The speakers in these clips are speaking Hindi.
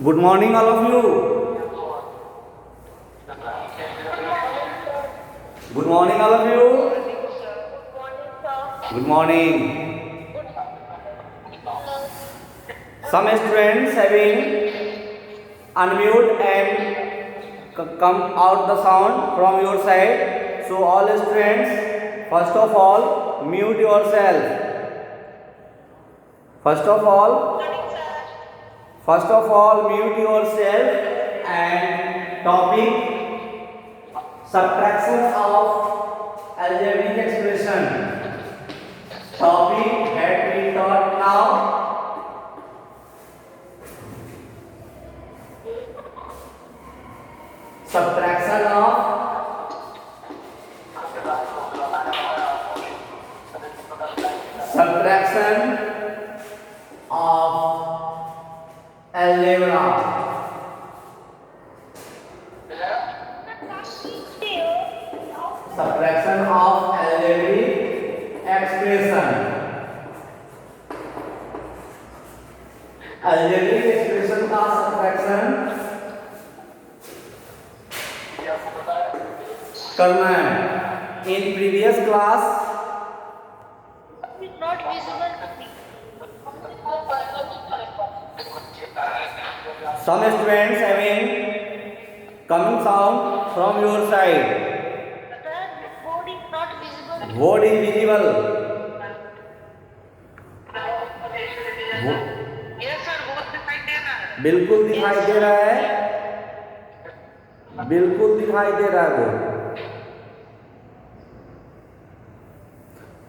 Good morning, all of you. Good morning, all of you. Good morning. Some students having unmute and come out the sound from your side. So all students, first of all, mute yourself. First of all, mute yourself and topic subtraction of algebraic expression. Topic that we taught now. Subtraction of algebra. Subtraction of algebraic expression. Algebraic expression का subtraction करना है. In previous class, not visible. some students having coming sound from your side. The board is not visible. Board is visible. Yes, sir. Board दिखाई दे रहा है. बिल्कुल दिखाई दे रहा है. बिल्कुल दिखाई दे रहा है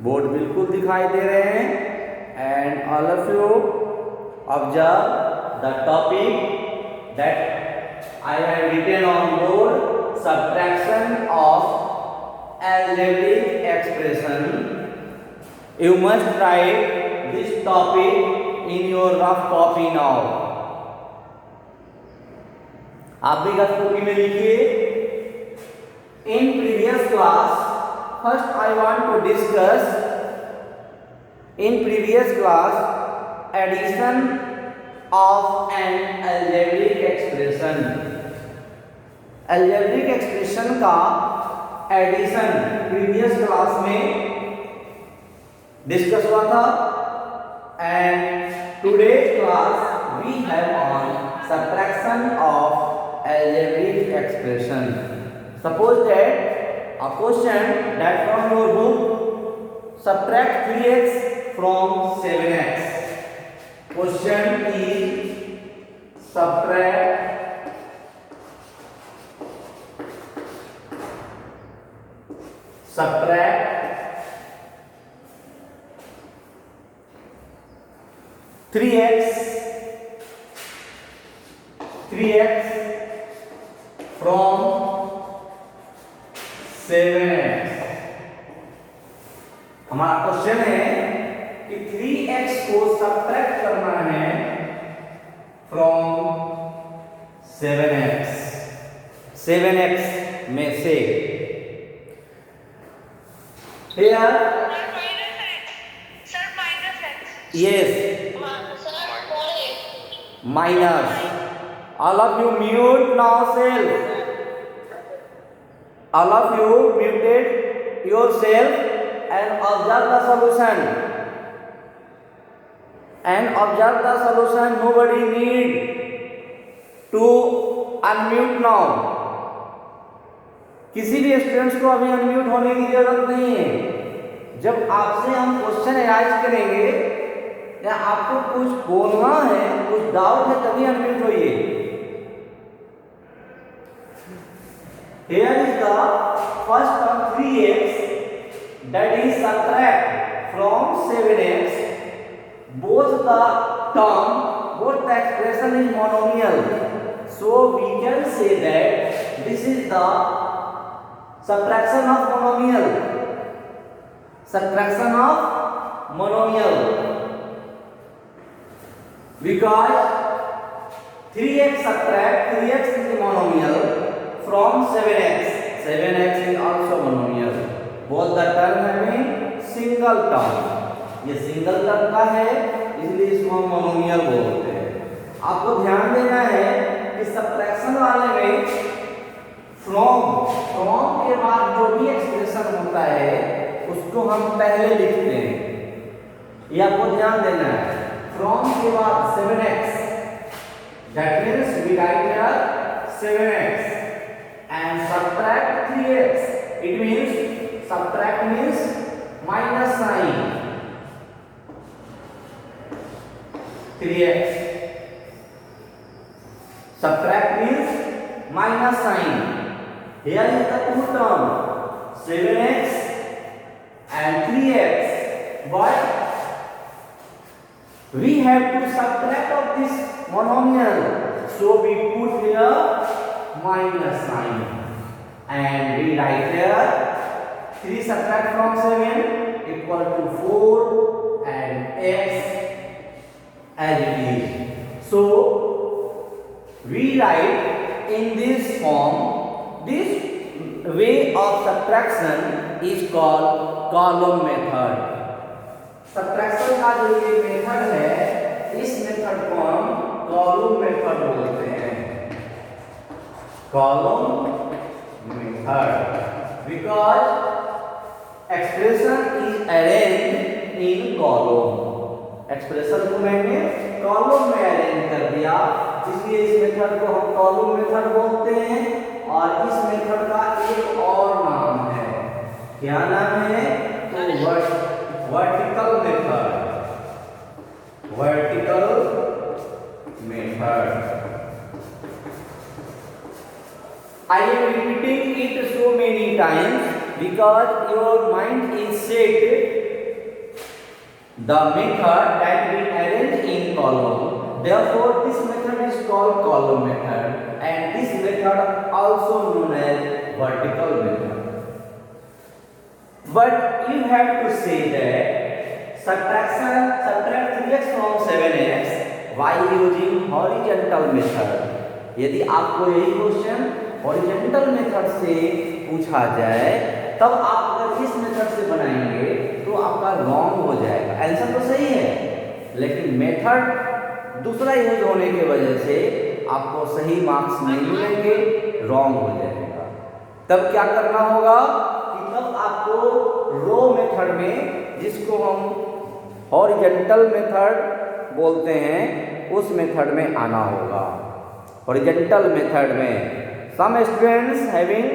बोर्ड बिल्कुल दिखाई दे रहे हैं. And all of you observe the topic that I have written on board. Subtraction of algebraic expression. You must write this topic in your rough copy now. आप भी रफ कॉपी में लिखिए. In previous class, first I want to discuss in previous class addition of an algebraic expression. Algebraic expression का addition previous class में डिस्कस हुआ था. And today's class we have on subtraction of algebraic expression. Suppose that a question that from your book, subtract 3x from 7x. Question is subtract 3x from 7x. हमारा क्वेश्चन है कि 3x को सब्ट्रैक्ट करना है फ्रॉम 7x में से. Here, Sir, minus x. yes, Sir, minus. All of you mute now self. All of you muted yourself and observe the solution. Nobody need to unmute now. किसी भी स्टूडेंट्स को अभी अनम्यूट होने की जरूरत नहीं है. जब आपसे हम क्वेश्चन एनालाइज करेंगे या आपको कुछ बोलना है, कुछ डाउट है, तभी अनम्यूट होइए. Here is the first term 3x that is subtract from 7x. Both the expression is monomial. So we can say that this is the subtraction of monomial. Because 3x is monomial from 7x. 7x is also monomial. Both the term having single term. ये सिंगल टर्म का है, इसलिए इसको हम मोनोमियल बोलते हैं. आपको ध्यान देना है कि सबट्रैक्शन वाले में फ्रॉम के बाद जो भी एक्सप्रेशन होता है उसको हम पहले लिखते हैं। ये आपको ध्यान देना है। फ्रॉम के बाद 7x, that means we write here 7x, and subtract 3x. It means subtract means minus sign 3x. Subtract means minus sign. Here is the two term 7x and 3x, but we have to subtract of this monomial, so we put here minus sign and we write here 3 subtract from 7 equal to 4 and x as it is. So we write in this form. This way of subtraction is called column method. Subtraction का जो ये मेथड है, इस मेथड को हम कॉलम मेथड बोलते हैं। Column method, because expression is arrange in column. Expression को मैंने कॉलम में अरेंज कर दिया, इसलिए इस मेथड को हम कॉलम मेथड बोलते हैं। और इस मेथड का एक और नाम है, क्या नाम है? तो vertical method. Vertical method. I am repeating it so many times because your mind is set the method that we arrange in column. Therefore, this method is called column method, and this method also known as vertical method. But you have to say that subtract 3x from 7x by using horizontal method. यदि आपको यही क्वेश्चन हॉरिजॉन्टल मेथड से पूछा जाए, तब आप अगर इस मेथड से बनाएंगे तो आपका रॉन्ग हो जाएगा। आंसर तो सही है, लेकिन मेथड दूसरा यूज होने की वजह से आपको सही मार्क्स नहीं मिलेंगे, रॉन्ग हो जाएगा। तब क्या करना होगा कि तब आपको रो मेथड में, जिसको हम हॉरिजॉन्टल मेथड बोलते हैं, उस मेथड में आना होगा। हॉरिजॉन्टल मेथड में some students having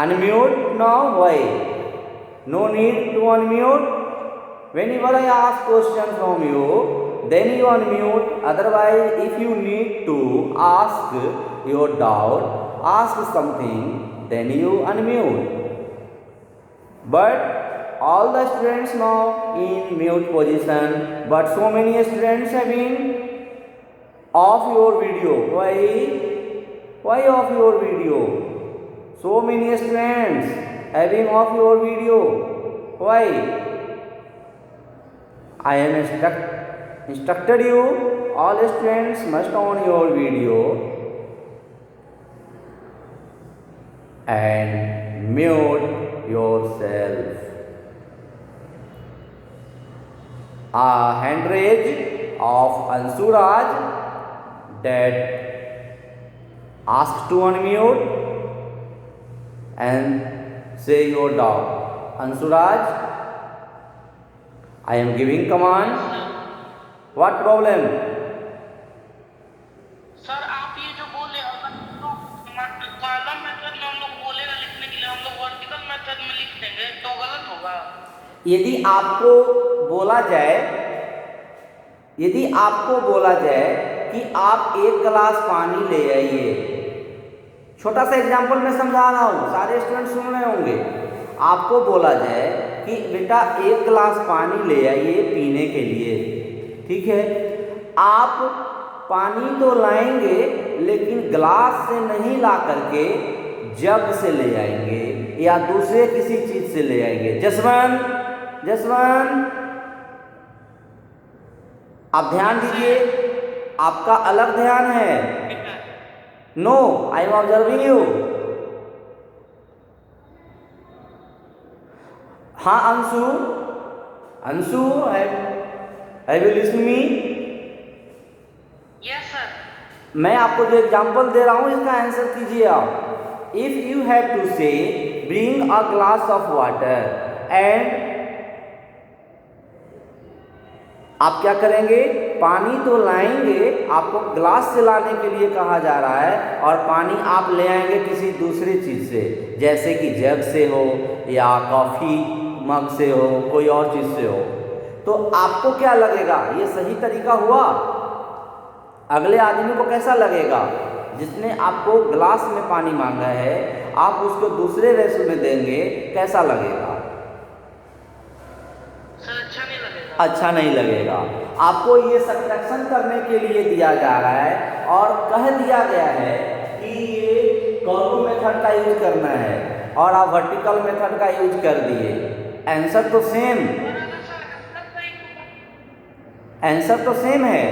unmute now. Why? No need to unmute. Whenever I ask question from you, then you unmute. Otherwise, if you need to ask your doubt, ask something, then you unmute. But all the students now in mute position, but so many students having off your video. Why off your video? So many students having off your video. Why? I am instructed you, all students must on your video and mute yourself. A hand raise of Ansuraj that ask to unmute and say your doubt. Ansuraj, I am giving command. What problem? Sir आप ये जो बोले तो कॉलम मेथड में हम लोग बोलेगा लिखने के लिए, हम लोग वर्टिकल मेथड में लिख देंगे तो गलत होगा। यदि आपको बोला जाए कि आप 1 गिलास पानी ले आइए, छोटा सा एग्जाम्पल मैं समझा रहा हूँ, सारे स्टूडेंट सुन रहे होंगे। आपको बोला जाए कि बेटा 1 गिलास पानी ले आइए पीने के लिए, ठीक है? आप पानी तो लाएंगे, लेकिन गिलास से नहीं ला करके जग से ले आएंगे या दूसरे किसी चीज से ले आएंगे। जसवंत आप ध्यान दीजिए, आपका अलग ध्यान है। No, I am observing you. हाँ Anshu, have you listen me? Yes sir. मैं आपको जो एग्जाम्पल दे रहा हूँ इसका आंसर कीजिए आप। इफ यू हैव टू से bring a glass of water and आप क्या करेंगे, पानी तो लाएंगे, आपको ग्लास से लाने के लिए कहा जा रहा है और पानी आप ले आएंगे किसी दूसरी चीज़ से, जैसे कि जग से हो या कॉफ़ी मग से हो, कोई और चीज़ से हो, तो आपको क्या लगेगा, ये सही तरीका हुआ? अगले आदमी को कैसा लगेगा? जिसने आपको ग्लास में पानी मांगा है आप उसको दूसरे रेशो में देंगे, कैसा लगेगा? सर अच्छा नहीं लगेगा। अच्छा नहीं लगेगा। आपको ये सब्ट्रैक्शन करने के लिए दिया जा रहा है और कह दिया गया है कि ये कॉलम मेथड का यूज करना है और आप वर्टिकल मेथड का यूज कर दिए। आंसर तो सेम, आंसर तो सेम है,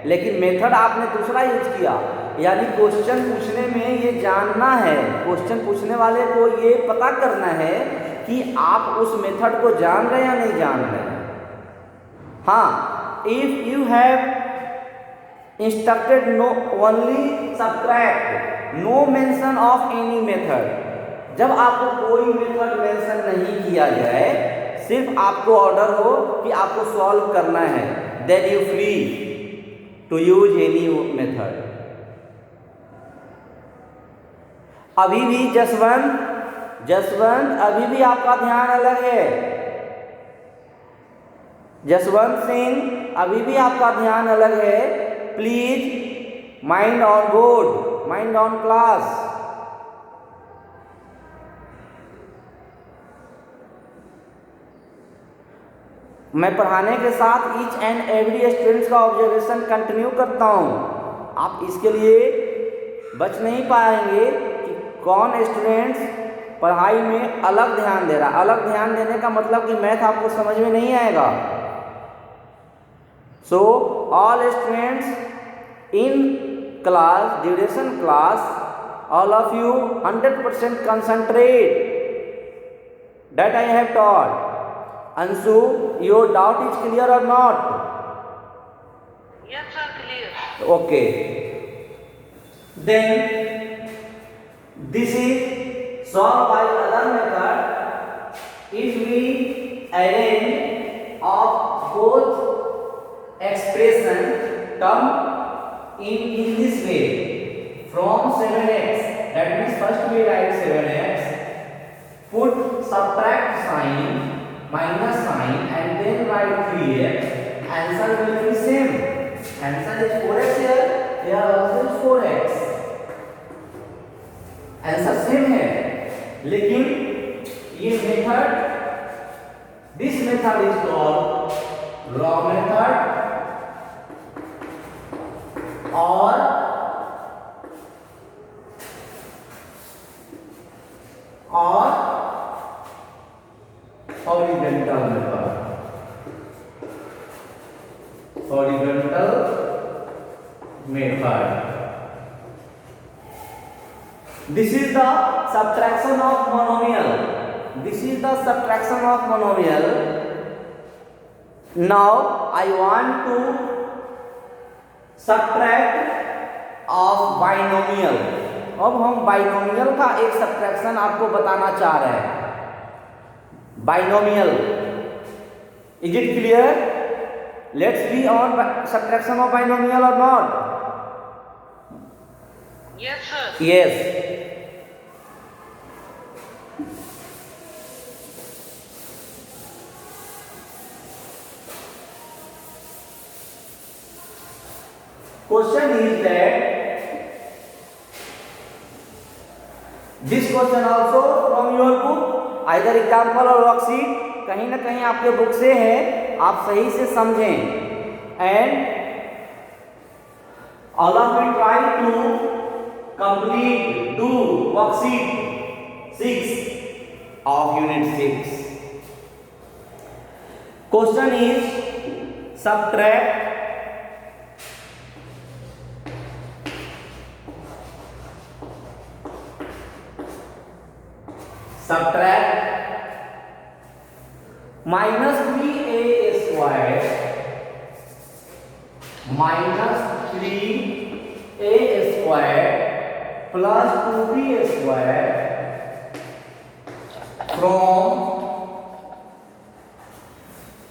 लेकिन मेथड आपने दूसरा यूज किया। यानी क्वेश्चन पूछने में ये जानना है, क्वेश्चन पूछने वाले को ये पता करना है कि आप उस मेथड को जान रहे हैं या नहीं जान रहे हैं। हाँ, if you have instructed no only subtract no mention of any method, जब आपको कोई मेथड मेंशन नहीं किया जाए, सिर्फ आपको ऑर्डर हो कि आपको सॉल्व करना है, then you free to use any method. अभी भी जसवंत अभी भी आपका ध्यान अलग है। जसवंत सिंह अभी भी आपका ध्यान अलग है। Please mind on board, mind on class. मैं पढ़ाने के साथ ईच एंड एवरी स्टूडेंट्स का ऑब्जर्वेशन कंटिन्यू करता हूँ। आप इसके लिए बच नहीं पाएंगे कि कौन स्टूडेंट्स पढ़ाई में अलग ध्यान दे रहा है। अलग ध्यान देने का मतलब कि मैथ आपको समझ में नहीं आएगा। So all students in class, duration class, all of you 100% concentrate that I have taught. Anshu, your doubt is clear or not? Yes sir, clear. Okay. Then this is solved by other method. If we arrange of both expression term in this way, from 7x, that means first we write 7x, put subtract sign, minus sign, and then write 3x, answer will be same. Answer is 4x here also is 4x, answer same है। लेकिन ये method, this method is called row method और horizontal method. Horizontal method, this is the subtraction of monomial. This is the subtraction of monomial. Now I want to subtract of binomial. अब हम बाइनोमियल का एक सब्ट्रैक्शन आपको बताना चाह रहे हैं। Binomial, is it clear? Let's be on subtraction of binomial और not? Yes sir. Yes. Question is that this question also from your book, either example or worksheet, कहीं ना कहीं आपके बुक से है, आप सही से समझें। And all of you try to complete, do worksheet 6 of unit 6. Question is subtract minus 3a square minus 3a² plus 2b²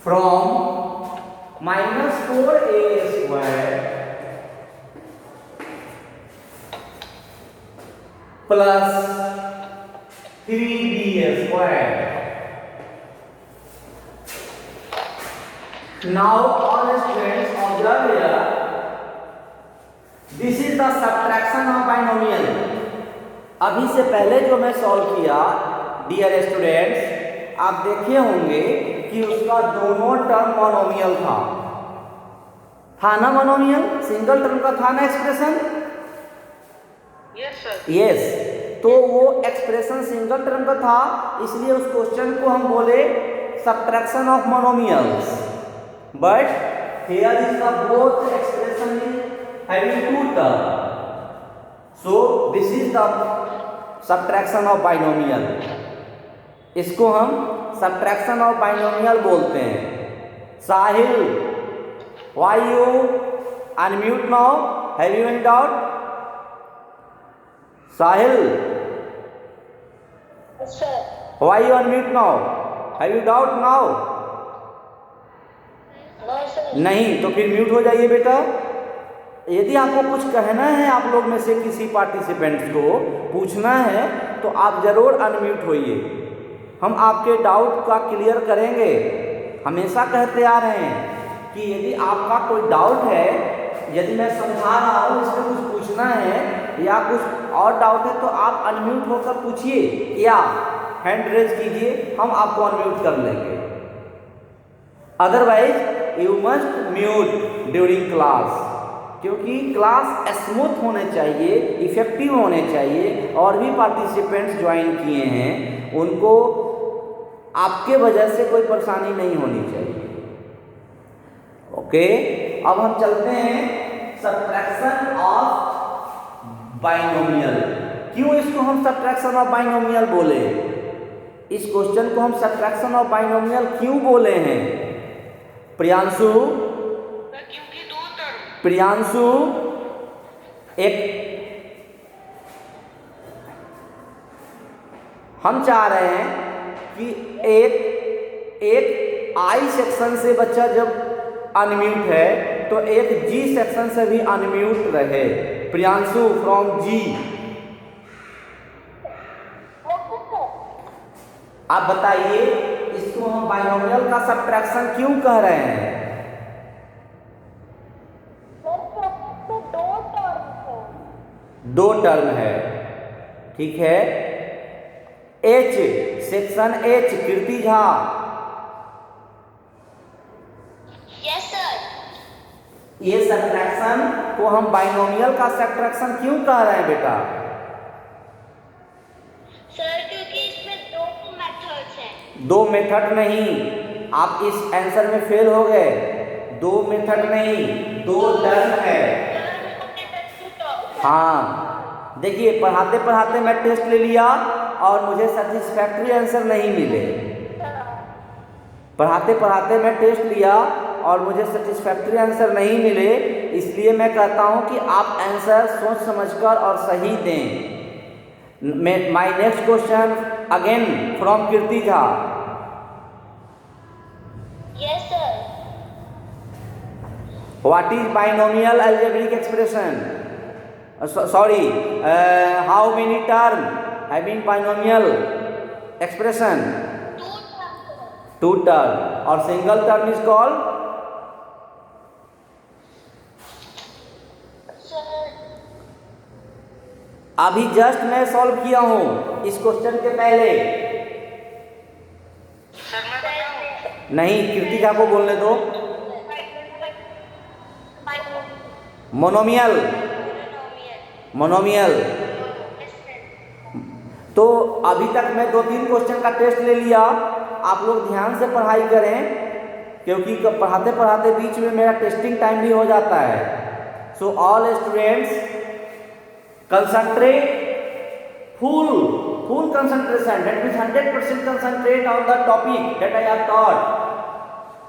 from minus 4a² plus 3b². Now all students observe here. This is the subtraction of binomial. अभी से पहले जो मैं सॉल्व किया डियर स्टूडेंट्स, आप देखे होंगे कि उसका दोनों टर्म मोनोमियल था ना? मोनोमियल सिंगल टर्म का था ना एक्सप्रेशन? Yes sir. यस, तो वो एक्सप्रेशन सिंगल टर्म का था, इसलिए उस क्वेश्चन को हम बोले subtraction of monomials. But here is the both expression is having two term, so this is the subtraction of binomial. इसको हम सब्ट्रैक्शन ऑफ बाइनोमियल बोलते हैं. Sahil, why you unmute now? Have you any doubt? Sahil, sir why you unmute now? Have you doubt now? No sir. नहीं, तो फिर म्यूट हो जाइए बेटा. यदि आपको कुछ कहना है आप लोग में से किसी पार्टिसिपेंट्स को पूछना है तो आप जरूर अनम्यूट होइए. हम आपके डाउट का क्लियर करेंगे. हमेशा कहते आ रहे हैं कि यदि आपका कोई डाउट है, यदि मैं समझा रहा हूँ इसमें कुछ पूछना है या कुछ और डाउट है तो आप अनम्यूट होकर पूछिए या हैंड रेज कीजिए, हम आपको अनम्यूट कर लेंगे. Otherwise you must mute during class, क्योंकि क्लास स्मूथ होने चाहिए, इफेक्टिव होने चाहिए. और भी पार्टिसिपेंट्स ज्वाइन किए हैं, उनको आपके वजह से कोई परेशानी नहीं होनी चाहिए. ओके, अब हम चलते हैं सब्ट्रैक्शन ऑफ बाइनोमियल. क्यों इसको हम सब्ट्रैक्शन ऑफ बाइनोमियल बोले? इस क्वेश्चन को हम सब्ट्रैक्शन ऑफ बाइनोमियल क्यों बोले हैं? प्रियांशु, क्योंकि दो टर्म। प्रियांशु एक हम चाह रहे हैं कि एक आई सेक्शन से बच्चा जब अनम्यूट है तो एक जी सेक्शन से भी अनम्यूट रहे. प्रियांशु फ्रॉम जी, आप बताइए इसको हम बाइनोमियल का सब्ट्रैक्शन क्यों कह रहे हैं? दो टर्म है, ठीक है. H section H, Kirti Jha. Yes sir. ये सब्ट्रैक्शन को हम बाइनोमियल का सब्ट्रैक्शन क्यों कह रहे हैं बेटा? सर क्योंकि इसमें दो मेथड्स हैं। दो मेथड नहीं, आप इस आंसर में फेल हो गए. दो मेथड नहीं, दो टर्म है. हाँ, देखिए पढ़ाते पढ़ाते मैं टेस्ट ले लिया और मुझे सेटिस्फैक्ट्री आंसर नहीं मिले. पढ़ाते पढ़ाते मैं टेस्ट लिया और मुझे सेटिस्फैक्ट्री आंसर नहीं मिले, इसलिए मैं कहता हूं कि आप आंसर सोच समझकर और सही दें. My next question again from Kirti Jha. Yes sir. What is binomial algebraic expression? Sorry, how many term having binomial expression? Two term. और single term is called? अभी जस्ट मैं सॉल्व किया हूं इस क्वेश्चन के पहले. सर मैं बताऊं? नहीं, कीर्ति झा को बोलने दो. Monomial, monomial. तो अभी तक मैं 2-3 क्वेश्चन का टेस्ट ले लिया. आप लोग ध्यान से पढ़ाई करें, क्योंकि पढ़ाते पढ़ाते बीच में मेरा टेस्टिंग टाइम भी हो जाता है. So all students concentrate, full concentration, that means 100% concentrate on the topic that I have taught.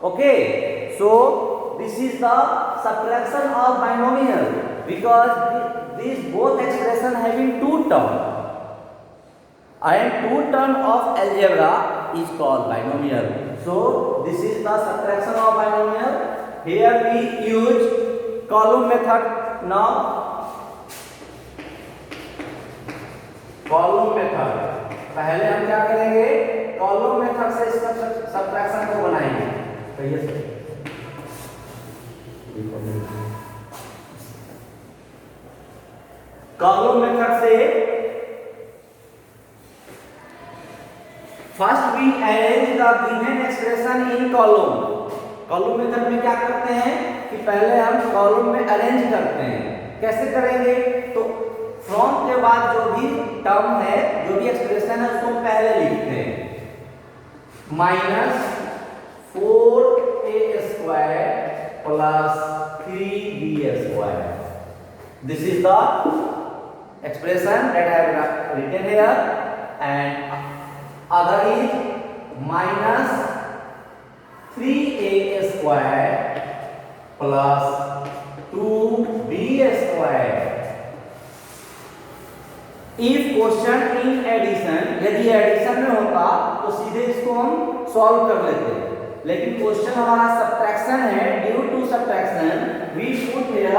Okay, so this is the subtraction of binomial because these both expression having two term, and two term of algebra is called binomial. So this is the subtraction of binomial. Here we use column method. Now column method, पहले हम क्या करेंगे, column method से इसका subtraction को बनाएंगे. तो ये column method से first we arrange the given expression in column. column method में क्या करते हैं कि पहले हम column में arrange करते हैं. कैसे करेंगे, तो from के बाद जो भी टर्म है, जो भी एक्सप्रेशन है, उसको पहले लिखते हैं. -4a² plus 3b². This is the expression that I have written here, and other is -3a² plus 2b². If question in addition, यदि एडिशन में होता तो सीधे इसको हम सॉल्व कर लेते, लेकिन क्वेश्चन हमारा सब्ट्रैक्शन है. Due to subtraction we put here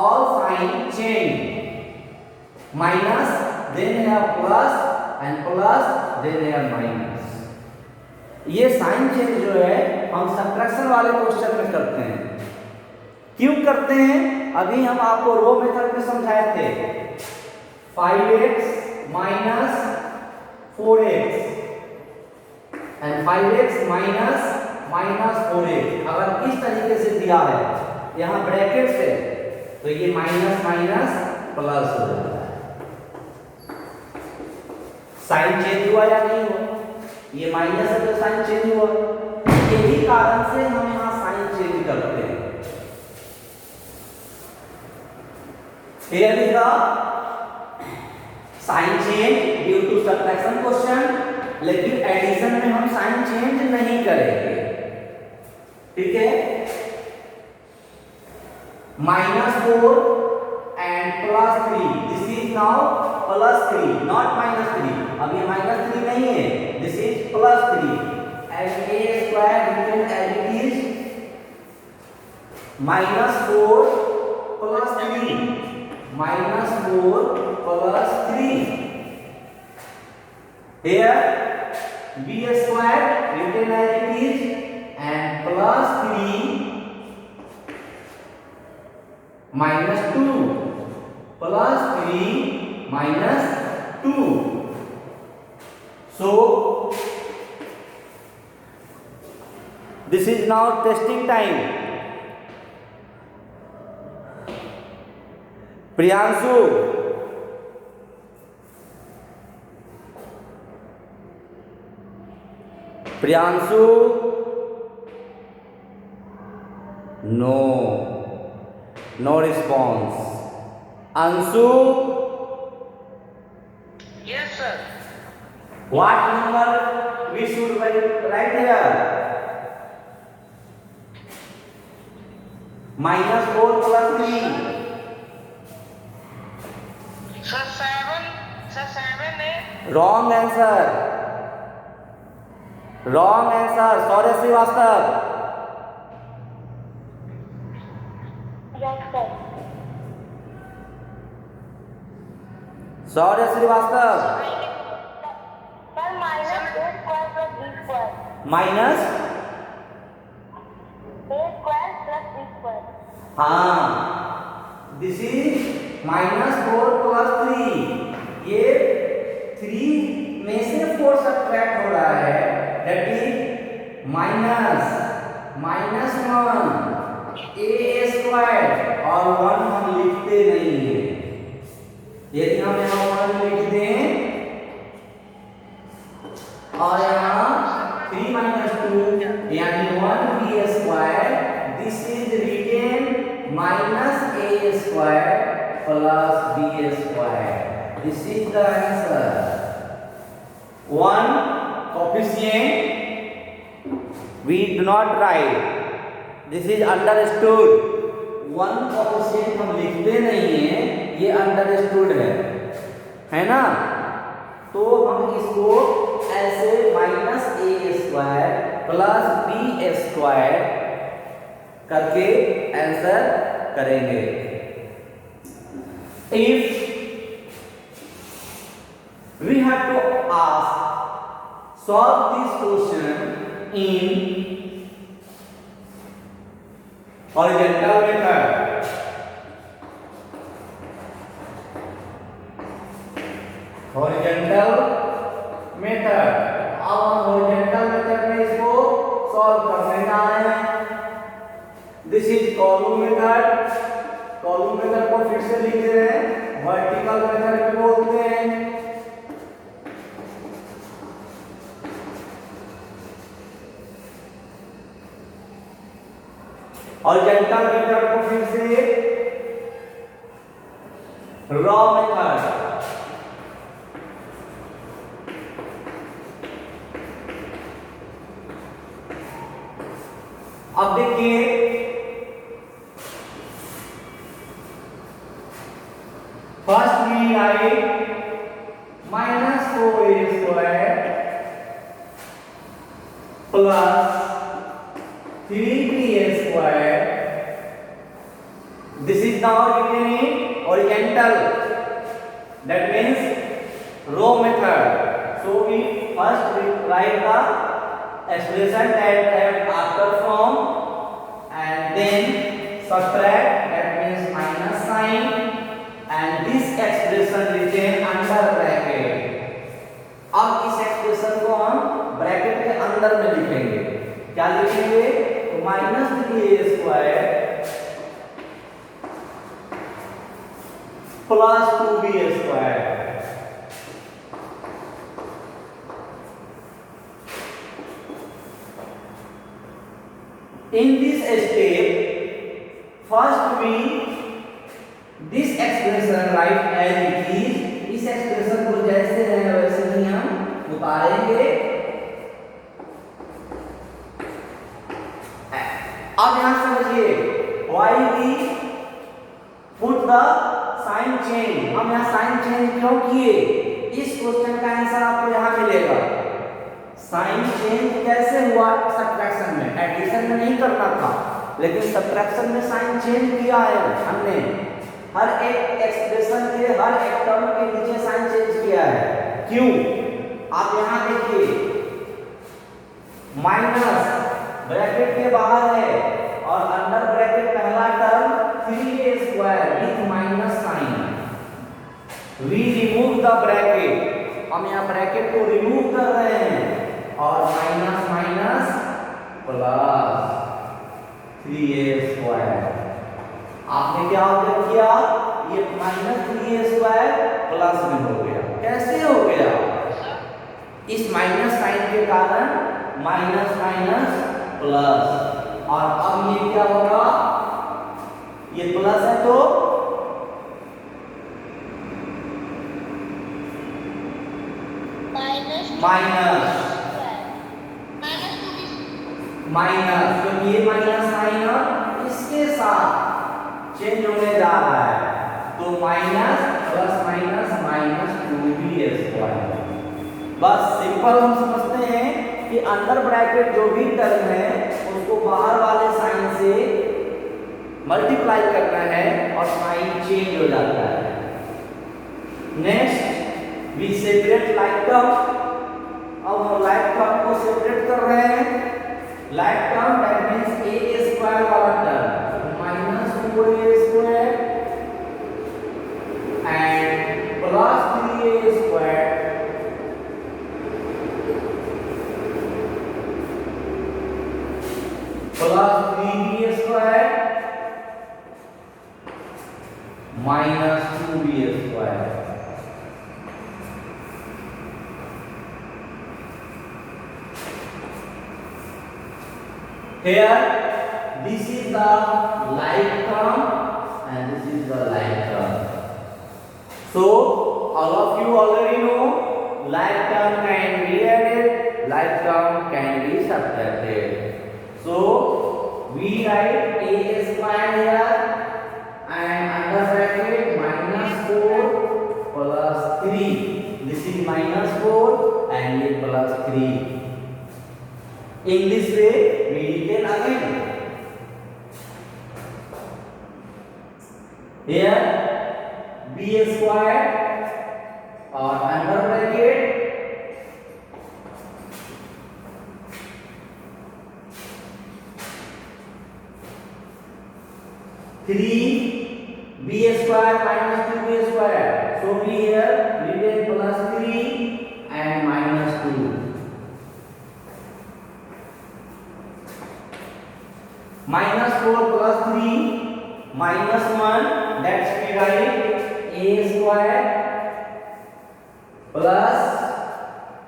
all sign change, minus then है प्लस एंड प्लस देन है माइनस. ये साइन चेंज जो है हम सब्ट्रैक्शन वाले क्वेश्चन में करते हैं. क्यों करते हैं, अभी हम आपको रो मेथड में समझाए थे. 5x minus 4x and 5x minus 4x. अगर इस तरीके से दिया है, यहाँ ब्रैकेट से, तो ये माइनस माइनस प्लस हो जाता है. साइन चेंज हुआ या नहीं हुआ, ये माइनस है तो साइन चेंज हुआ. यही कारण से हम यहाँ साइन चेंज करते हैं. Here is the sign change due to subtraction question, लेकिन एडिशन में हम साइन चेंज नहीं करेंगे. ठीक है, -4 and +3. This is now +3, not -3. अब ये -3 नहीं है, this is +3. And a² written as it is -4 + 3. -4 plus 3. Here b² written as it is and plus 3 minus 2 plus 3 minus 2. So this is now testing time. Priyanshu, Priyanshu, no response. Anshu, Yes, sir. what number we should write here? -4 plus 3. Sir, 7. Sir, 7 है. Wrong answer. Wrong answer. Sorry Srivastava. Yes, sir. Sorry Srivastava. Sir, -a² plus b². Minus a² plus b². हाँ, दिस इज -4 plus 3. ये 3 में से 4 सब्ट्रैक्ट हो रहा है, दैट इज -1 a² और 1 हम लिखते नहीं है. यदि हम यहाँ 1 लिख दें और यहाँ 3 minus 2 यानी 1b², this is written -a² plus b². This is the answer. 1 coefficient we do not write. This is understood. One coefficient हम लिखते नहीं हैं, ये अंडरस्टूड है ना। तो हम इसको ऐसे -a² प्लस b² करके आंसर करेंगे। If we have to solve this question in horizontal method, अब हम horizontal method में इसको सॉल्व करने जा रहे हैं। This is column method. Column method को फिर से लिख रहे हैं, वर्टिकल मेथड भी बोलते हैं। हॉरिजॉन्टल मेथड को फिर से रॉ मेथड। अब देखिए first we write -4a² plus 3b² this is now written in horizontal, that means row method. So we first write the expression that after from and then subtract, that means minus sign, and this expression written under bracket. अब इस एक्सप्रेशन को हम ब्रैकेट के अंदर में लिखेंगे। क्या लिखेंगे? -3a² plus 2b²। In this step, first we this expression write as it is। इस एक्सप्रेशन को जैसे है वैसे ही हम उतारेंगे। अब यहां समझिए, why we put the sign change। हम यहाँ साइन चेंज क्यों किए? इस क्वेश्चन का आंसर आपको यहाँ मिलेगा। साइन चेंज कैसे हुआ? सब्ट्रैक्शन में, एडिशन में नहीं करना था, लेकिन सब्ट्रैक्शन में साइन चेंज किया है हमने। हर एक एक्सप्रेशन के हर एक टर्म के नीचे साइन चेंज किया है। क्यों? आप यहाँ देखिए, माइनस ब्रैकेट के बाहर है और अंडर ब्रैकेट पहला term 3a² with minus sign. We remove the bracket, हम यहाँ ब्रैकेट को रिमूव कर रहे हैं और माइनस माइनस प्लस 3a²। आपने क्या ऑब्जर्व किया? ये -3a² प्लस में हो गया। कैसे हो गया? इस माइनस साइन के कारण माइनस माइनस प्लस। और अब ये क्या होगा? ये प्लस है तो माइनस, क्योंकि ये माइनस साइन इसके साथ चेंज होने जा रहा है, तो माइनस प्लस माइनस -2b²। बस सिंपल हम समझते हैं कि अंडर ब्रैकेट जो भी टर्म है उसको बाहर वाले साइन से मल्टीप्लाई करना है और साइन चेंज हो जाता है। Next we separate like term. अब हम लाइक टर्म को सेपरेट कर रहे हैं। Like term that means a² वाला term -4a² and plus 3a² plus 3b² minus 2b²। Here, this is the like term and this is the like term. So, all of you already know like term can be added, like term can be subtracted. So, we we write a square here and under bracket -4 plus 3. This is -4 and a plus 3. In this way we written again. Here b square or under bracket three b square minus 2b square. So we here written plus 3 and minus 2. Minus 4 plus 3 minus 1, that's we write a square plus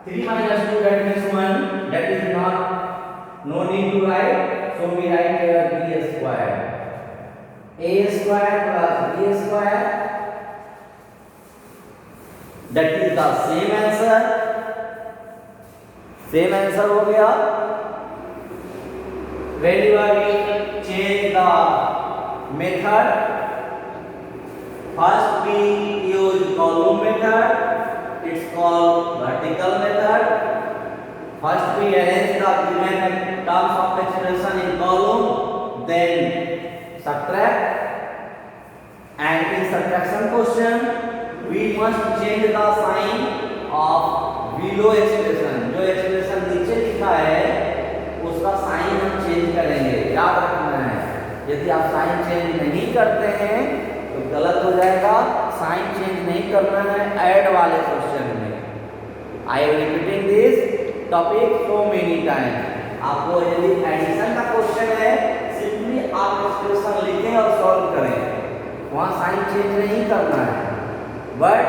3 minus 2, that means 1, that is not, no need to write, so we write here b square. A square plus b square, that is the same answer. Same answer हो गया. Whenever we change the method, first we use column method, it's called vertical method. First we arrange the given terms of expression in column, then subtract, and in subtraction question we must change the sign of below expression. जो expression नीचे लिखा है उसका साइन हम चेंज करेंगे, याद रखना है. यदि आप साइन चेंज नहीं करते हैं तो गलत हो जाएगा. साइन चेंज नहीं करना है ऐड वाले क्वेश्चन में. I am repeating this topic so many time. आपको यदि एडिशन का क्वेश्चन है सिंपली आप एक्सप्रेशन लिखें और सॉल्व करें, वहाँ साइन चेंज नहीं करना है. But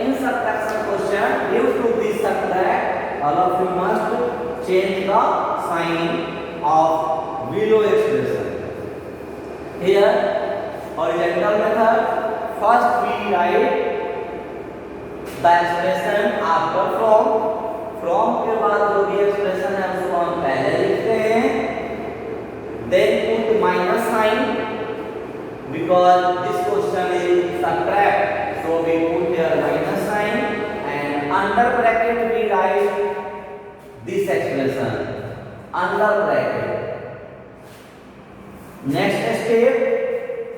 in subtraction question due to this subtract all of you must change the sign of below expression. Here horizontal method, first we write the expression after from के बाद जो भी expression है उसको हम पहले लिखते हैं, then put minus sign because this question is subtract, so we put here minus sign and under bracket we write this expression under bracket. Next step,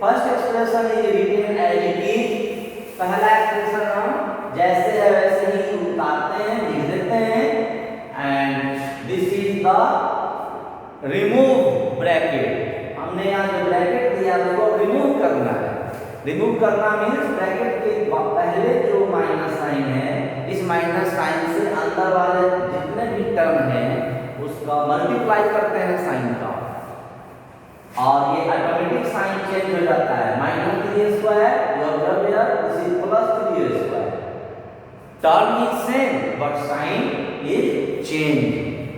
first expression is written as it is. पहला एक्सप्रेशन हम जैसे है वैसे ही उतारते हैं, लिख देते हैं, and this is the remove bracket. हमने यहाँ जो ब्रैकेट दिया उसको रिमूव करना है. रिमूव करना मीन्स ब्रैकेट के पहले जो माइनस साइन है, इस माइनस साइन से अंदर वाले जितने भी टर्म हैं उसका मल्टीप्लाई करते हैं साइन का, और ये ऑटोमेटिक साइन चेंज हो जाता है. Minus 3a square this is plus 3a square. Term is same but sign is change.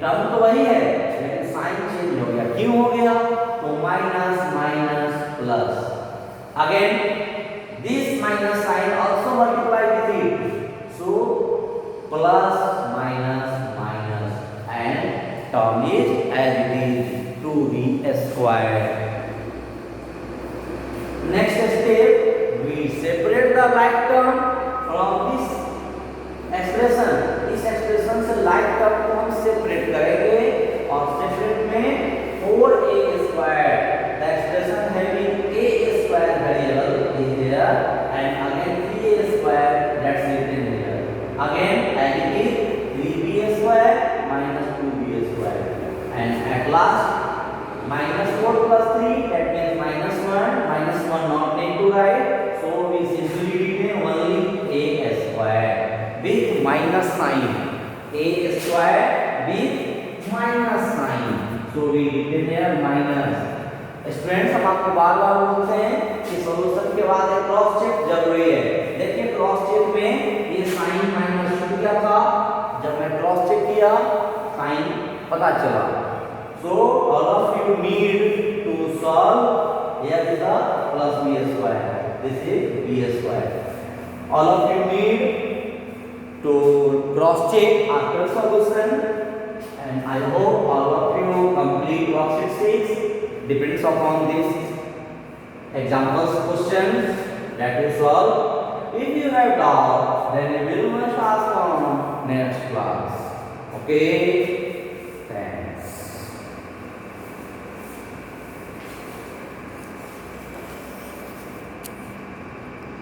Term तो वही है लेकिन साइन चेंज हो गया. क्यों हो गया? तो minus minus plus. Again, this minus sign also multiply with it. So plus minus minus and term is as it is 2b square. Next step, we separate the like term from this expression. इस expression से like term को हम separate करेंगे और separate में 4a square. The expression having a square variable is there and again 3a square that's written here. Again as it is 3b square minus 2b square and at last minus 4 plus 3 that means minus 1 not need to write, so we simply written only a square with minus sign. A square with minus sign, so we written here minus. Students हम आपको बार बार बोलते हैं कि सॉल्यूशन के बाद एक क्रॉस चेक जरूरी है. देखिए क्रॉस चेक में ये साइन माइनस छूट गया था, जब मैं क्रॉस चेक किया साइन पता चला. So all of you need to solve. Here is the plus b square, this is b square. All of you need to cross check after solution and I hope all of you complete worksheet 6. depends upon this examples questions that you solve. If you have doubt, then you will must ask on next class. Okay.